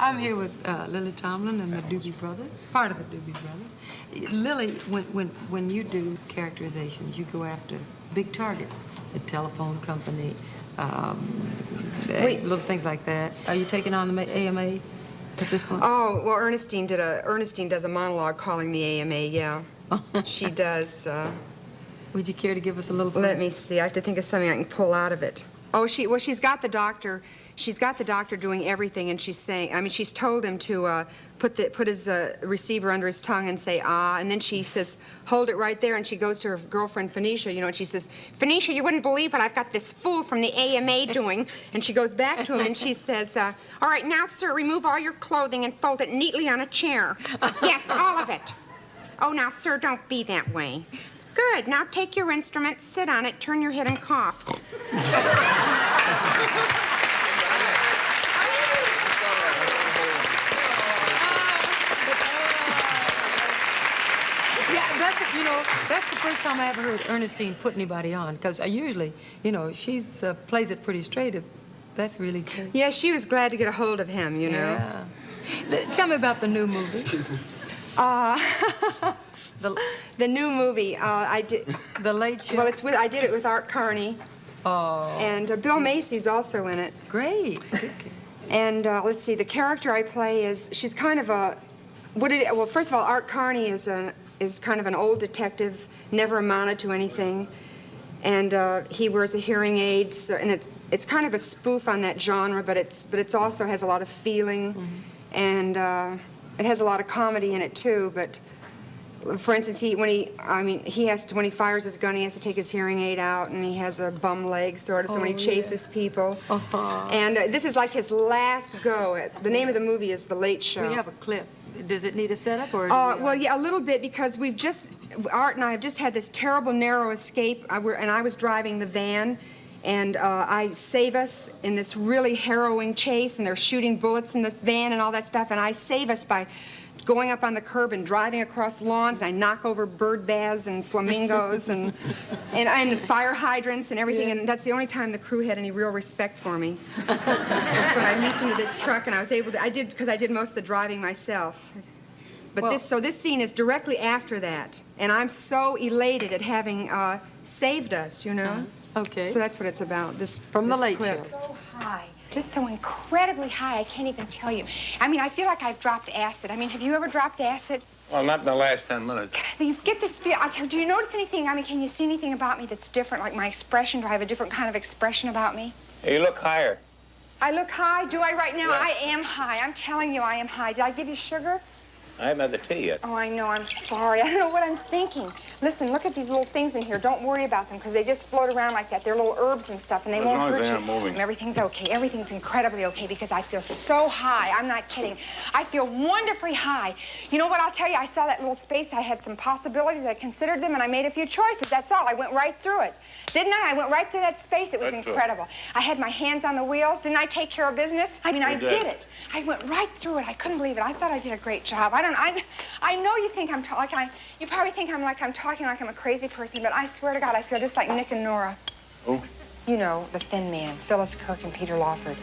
I'm here with Lily Tomlin and the Doobie Brothers, part of the Doobie Brothers. Lily, when you do characterizations, you go after big targets, the telephone company, little things like that. Are you taking on the AMA at this point? Oh, well, Ernestine does a monologue calling the AMA, yeah. She does. Would you care to give us a little? Let me see. I have to think of something I can pull out of it. Oh, she's got the doctor. She's got the doctor doing everything, and she's saying. I mean, she's told him to put his receiver under his tongue and say ah, and then she says, hold it right there, and she goes to her girlfriend Phoenicia, you know, and she says, Phoenicia, you wouldn't believe what I've got this fool from the AMA doing, and she goes back to him and she says, all right, now, sir, remove all your clothing and fold it neatly on a chair. Yes, all of it. Oh, now, sir, don't be that way. Good. Now take your instrument, sit on it, turn your head, and cough. Yeah, that's the first time I ever heard Ernestine put anybody on, because I usually, she's plays it pretty straight. That's really good. Yeah, she was glad to get a hold of him, you know. Yeah. Tell me about the new movie. Excuse me. The new movie, I did. The Late Show? Well, I did it with Art Carney. Oh. And Bill Macy's also in it. Great. And let's see, the character I play she's kind of a, well, first of all, Art Carney is kind of an old detective, never amounted to anything. And he wears a hearing aid, and it's kind of a spoof on that genre, but it's also has a lot of feeling, and it has a lot of comedy in it too. But for instance, when he fires his gun, he has to take his hearing aid out, and he has a bum leg, sort of, so when he chases people. And this is like his last go. The name of the movie is The Late Show. We have a clip. Does it need a setup, or? Well, yeah, a little bit, because Art and I have just had this terrible narrow escape, and I was driving the van, and I save us in this really harrowing chase, and they're shooting bullets in the van and all that stuff, and I save us by going up on the curb and driving across lawns, and I knock over bird baths and flamingos and fire hydrants and everything, and that's the only time the crew had any real respect for me. That's when I leaped into this truck, and I was able to, because I did most of the driving myself. But this scene is directly after that, and I'm so elated at having saved us, you know? Okay. So that's what it's about, From The Late clip. Show. So high. Just so incredibly high, I can't even tell you. I mean, I feel like I've dropped acid. I mean, have you ever dropped acid? Well, not in the last 10 minutes. You get this feel. Do you notice anything? I mean, can you see anything about me that's different, like my expression? Do I have a different kind of expression about me? Hey, you look higher. I look high? Do I right now? Yeah. I am high. I'm telling you, I am high. Did I give you sugar? I haven't had the tea yet. Oh, I know. I'm sorry. I don't know what I'm thinking. Listen, look at these little things in here. Don't worry about them, because they just float around like that. They're little herbs and stuff, and they won't hurt you. As long as they aren't moving. And everything's okay. Everything's incredibly okay, because I feel so high. I'm not kidding. I feel wonderfully high. You know what? I'll tell you. I saw that little space. I had some possibilities. I considered them, and I made a few choices. That's all. I went right through it. Didn't I? I went right through that space. It was incredible. I had my hands on the wheels. Didn't I take care of business? I mean, I did it. I went right through it. I couldn't believe it. I thought I did a great job. I know you think you probably think I'm talking like I'm a crazy person, but I swear to God, I feel just like Nick and Nora. Who? You know, the thin man, Phyllis Cook and Peter Lawford.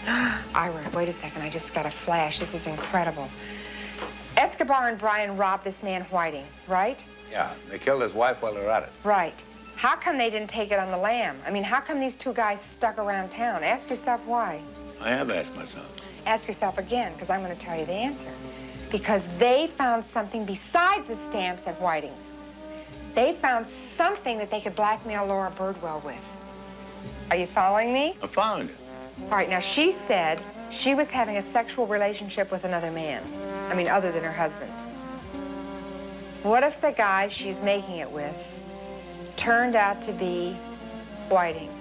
Ira, wait a second, I just got a flash. This is incredible. Escobar and Brian robbed this man Whiting, right? Yeah, they killed his wife while they were at it. Right. How come they didn't take it on the lam? I mean, how come these two guys stuck around town? Ask yourself why. I have asked myself. Ask yourself again, because I'm going to tell you the answer. Because they found something besides the stamps at Whiting's. They found something that they could blackmail Laura Birdwell with. Are you following me? I found it. All right, now she said she was having a sexual relationship with another man. I mean, other than her husband. What if the guy she's making it with turned out to be Whiting?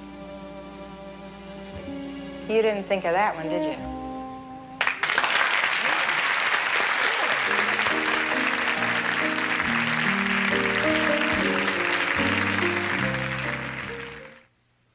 You didn't think of that one, did you?